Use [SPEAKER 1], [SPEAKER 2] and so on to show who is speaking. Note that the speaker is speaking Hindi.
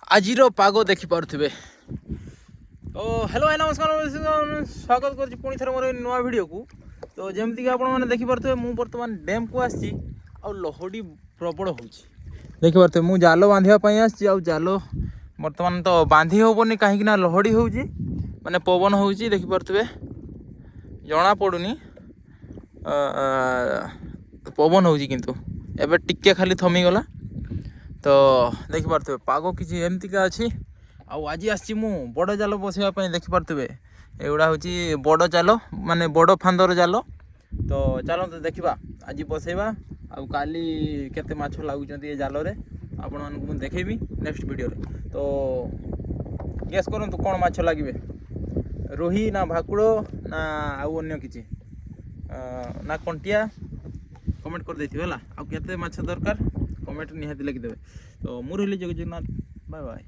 [SPEAKER 1] आजिर पाग देखिपे। तो हेलो भाई नमस्कार, स्वागत कर पुणी थर मोर नुआ वीडियो को। तो जमती कि आपने देखिपे मुझे बर्तमान डैम को आसी लहड़ी प्रबल हो देखिपे मुझे जाल बांधापी आसी जाल बर्तमान तो बांधि हेनी कहीं लहड़ी हो माने पवन हो देखिपे जना पड़ूनी पवन हो किंतु एबे टिके खाली थमीगला। तो देखिपे पाग किसी एमतिका अच्छी आज आसी बड़ जाल बसवाई देखिपे एगुड़ा हूँ बड़ जाल माने बड़ फांदर जाल। तो चलते देखा आज बसैबा आउ काली केते माछ लगुंट ये जाल आपण मानक देखेबी नेक्स्ट वीडियो रे। तो गेस करंतु कौन माछ लगे रोही ना भाकुड़ ना आउ अन्य किछि ना कंटिया कमेंट कर देथिबे हला। आउ केते माछ दरकार कमेंट निहाती लिखिदेवे। तो मुरली जगन्नाथ, बाय बाय।